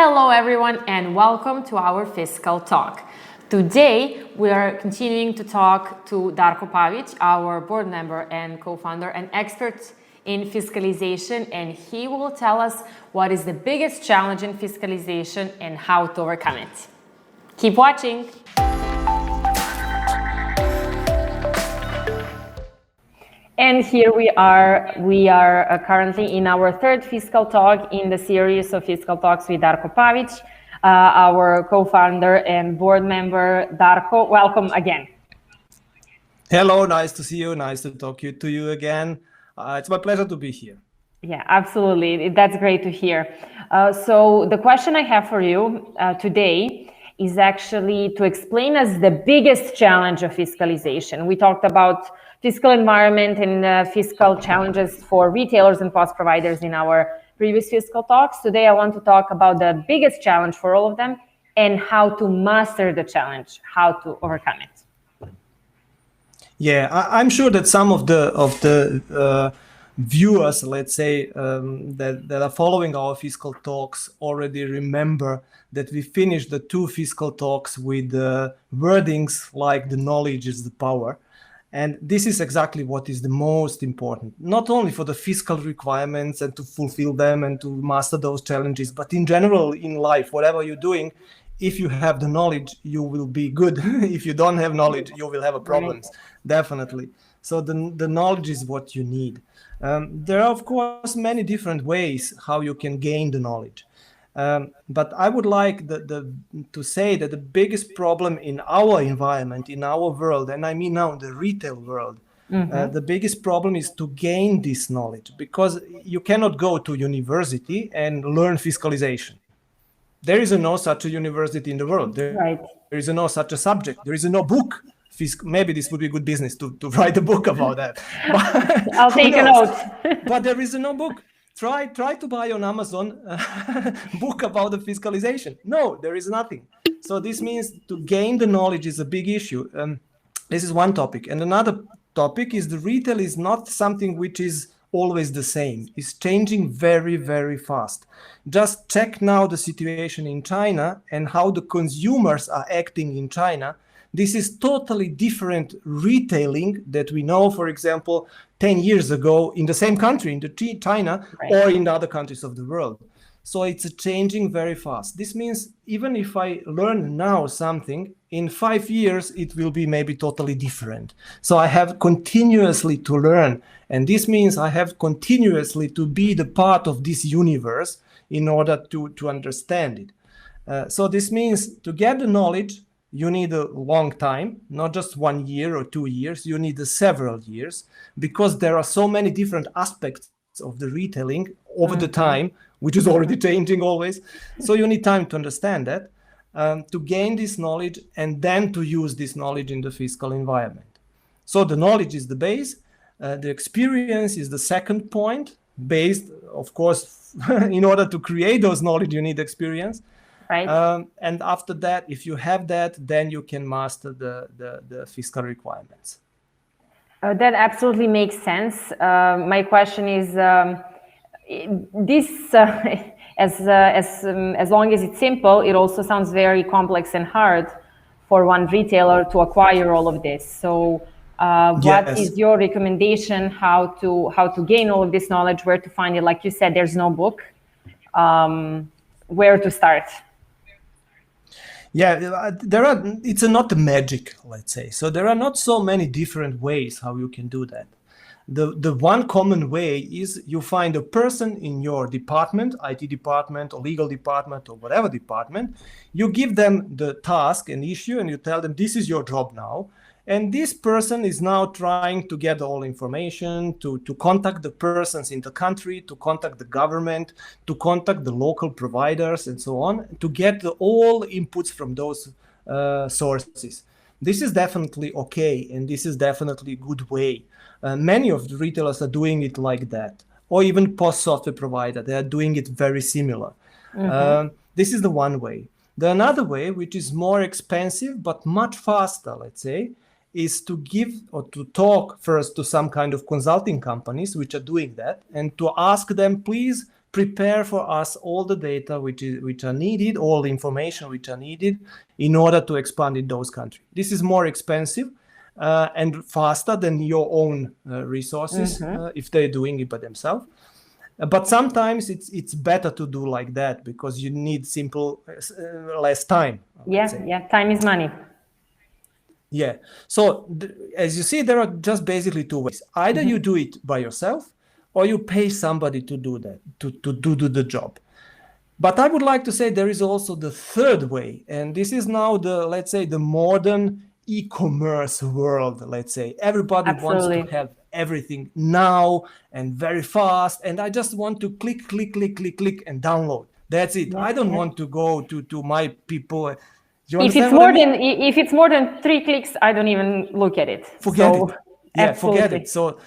Hello everyone and welcome to our Fiscal Talk. Today we are continuing to talk to Darko Pavic, our board member and co-founder and expert in fiscalization, and he will tell us what is the biggest challenge in fiscalization and how to overcome it. Keep watching! And here we are. We are currently in our third Fiscal Talk in the series of Fiscal Talks with Darko Pavic, our co-founder and board member. Darko, welcome again. Hello, nice to see you. Nice to talk to you again. It's my pleasure to be here. Yeah, absolutely. That's great to hear. So the question I have for you today is actually to explain us the biggest challenge of fiscalization. We talked about fiscal environment and fiscal challenges for retailers and POS providers in our previous Fiscal Talks. Today, I want to talk about the biggest challenge for all of them and how to master the challenge, how to overcome it. Yeah, I'm sure that some of the viewers, let's say, that are following our Fiscal Talks already remember that we finished the two Fiscal Talks with wordings like the knowledge is the power. And this is exactly what is the most important, not only for the fiscal requirements and to fulfill them and to master those challenges, but in general in life, whatever you're doing, if you have the knowledge, you will be good. If you don't have knowledge, you will have problems, definitely. So the knowledge is what you need. There are, of course, many different ways how you can gain the knowledge. But I would like to say that the biggest problem in our environment, in our world, and I mean now the retail world, the biggest problem is to gain this knowledge, because you cannot go to university and learn fiscalization. There is no such a university in the world. There is no such a subject. There is no book. Maybe this would be good business to write a book about that. But, I'll take a note. But there is no book. Try to buy on Amazon a book about the fiscalization. No, there is nothing. So this means to gain the knowledge is a big issue. This is one topic. And another topic is the retail is not something which is always the same. It's changing very, very fast. Just check now the situation in China and how the consumers are acting in China. This is totally different retailing that we know, for example, 10 years ago in the same country, in China, or in other countries of the world. So it's changing very fast. This means even if I learn now something, in 5 years, it will be maybe totally different. So I have continuously to learn. And this means I have continuously to be the part of this universe in order to understand it. So this means to get the knowledge, you need a long time, not just 1 year or 2 years. You need several years, because there are so many different aspects of the retailing over the time, which is already changing always. So you need time to understand that, to gain this knowledge, and then to use this knowledge in the fiscal environment. So the knowledge is the base. The experience is the second point, based, of course, in order to create those knowledge, you need experience. And after that, if you have that, then you can master the fiscal requirements. That absolutely makes sense. My question is, as long as it's simple, it also sounds very complex and hard for one retailer to acquire all of this. So what is your recommendation, how to gain all of this knowledge, where to find it? Like you said, there's no book. Where to start? Yeah, it's not magic, let's say. So there are not so many different ways how you can do that. The one common way is you find a person in your department, IT department or legal department or whatever department. You give them the task and issue and you tell them, this is your job now. And this person is now trying to get all information, to contact the persons in the country, to contact the government, to contact the local providers and so on, to get all inputs from those sources. This is definitely okay, and this is definitely a good way. Many of the retailers are doing it like that, or even POS software provider, they are doing it very similar. This is the one way. The another way, which is more expensive but much faster, let's say, is to give or to talk first to some kind of consulting companies which are doing that, and to ask them, please prepare for us all the data which are needed, all the information which are needed in order to expand in those countries. This is more expensive and faster than your own resources if they're doing it by themselves. But sometimes it's better to do like that because you need less time. Yeah, time is money. Yeah. So as you see, there are just basically two ways. Either you do it by yourself or you pay somebody to do that, to do the job. But I would like to say there is also the third way. And this is now let's say, the modern e-commerce world, let's say. Everybody wants to have everything now and very fast. And I just want to click, and download. That's it. I don't want to go to my people. If it's more than 3 clicks, I don't even look at it. Forget it. Yeah, forget it. So,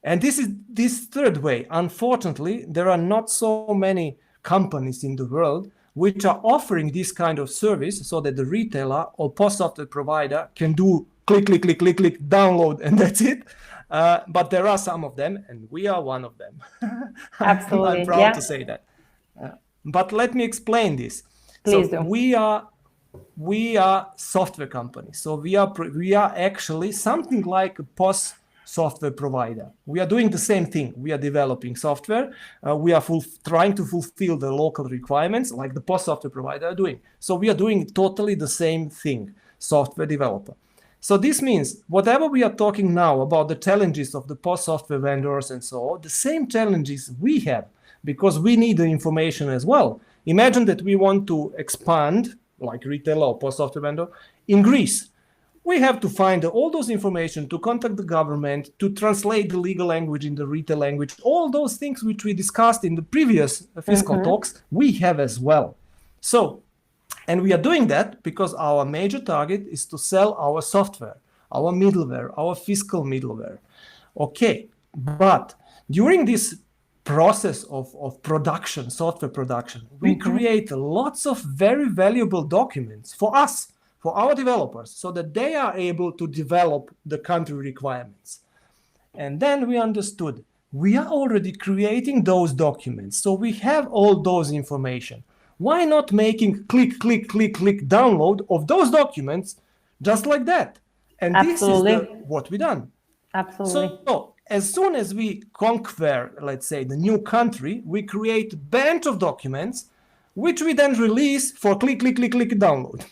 and this is this third way. Unfortunately, there are not so many companies in the world which are offering this kind of service so that the retailer or post software provider can do click, download, and that's it. But there are some of them, and we are one of them. Absolutely. I'm proud to say that. But let me explain this. Please do. We are software companies. So we are actually something like a POS software provider. We are doing the same thing. We are developing software. We are trying to fulfill the local requirements like the POS software provider are doing. So we are doing totally the same thing, software developer. So this means whatever we are talking now about the challenges of the POS software vendors and so on, the same challenges we have because we need the information as well. Imagine that we want to expand like retailer or POS software vendor in Greece. We have to find all those information, to contact the government, to translate the legal language in the retail language. All those things which we discussed in the previous fiscal talks, we have as well. So, and we are doing that because our major target is to sell our software, our middleware, our fiscal middleware. Okay, but during this process of production, software production, we create lots of very valuable documents for us, for our developers, so that they are able to develop the country requirements. And then we understood we are already creating those documents, so we have all those information. Why not making click, download of those documents just like that? And Absolutely. This is what we done. Absolutely. So as soon as we conquer, let's say, the new country, we create a bunch of documents, which we then release for click, download.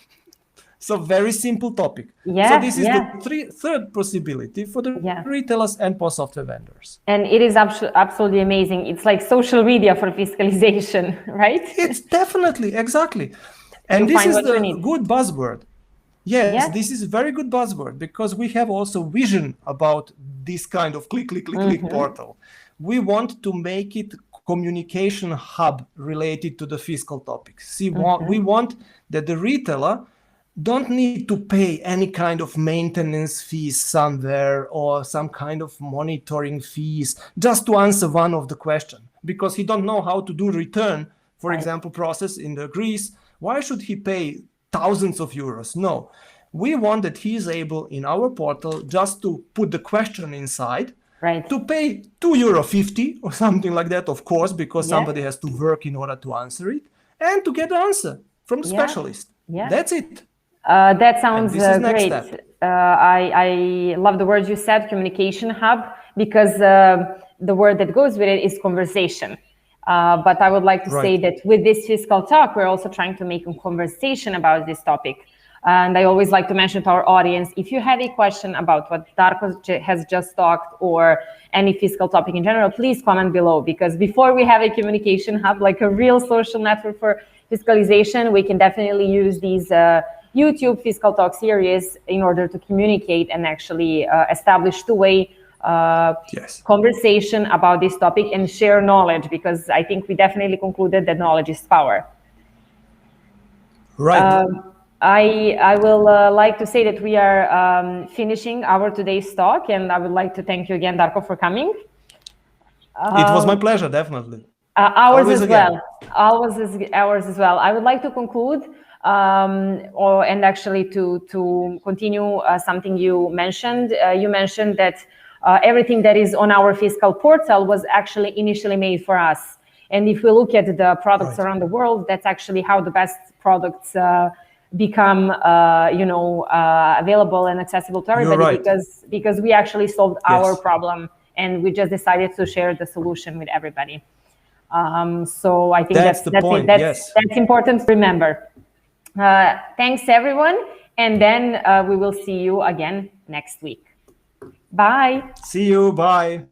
So very simple topic. Yeah, so this is the third possibility for the retailers and POS software vendors. And it is absolutely amazing. It's like social media for fiscalization, right? It's definitely, exactly. And this is the good buzzword. Yes, this is a very good buzzword because we have also vision about this kind of click portal. We want to make it communication hub related to the fiscal topics. See, we want that the retailer don't need to pay any kind of maintenance fees somewhere or some kind of monitoring fees just to answer one of the question because he don't know how to do return, for example, process in the Greece. Why should he pay thousands of euros? No, we want that he is able in our portal just to put the question inside, to pay €2.50 or something like that, of course, because somebody has to work in order to answer it, and to get the answer from the specialist. That's it. That sounds great. I love the words you said, communication hub, because the word that goes with it is conversation. But I would like to say that with this fiscal talk, we're also trying to make a conversation about this topic. And I always like to mention to our audience, if you have a question about what Darko has just talked or any fiscal topic in general, please comment below, because before we have a communication hub, like a real social network for fiscalization, we can definitely use these YouTube Fiscal Talk series in order to communicate and actually establish two-way conversation about this topic and share knowledge, because I think we definitely concluded that knowledge is power. Right. I will like to say that we are finishing our today's talk, and I would like to thank you again, Darko, for coming. It was my pleasure, definitely. Ours as well. Ours as well. I would like to conclude and actually to continue something you mentioned. You mentioned that everything that is on our fiscal portal was actually initially made for us. And if we look at the products Right. around the world, that's actually how the best products become available and accessible to everybody. You're right. because we actually solved our Yes. problem, and we just decided to share the solution with everybody. So I think That's the point. Yes. that's important to remember. Thanks everyone, and then we will see you again next week. Bye. See you. Bye.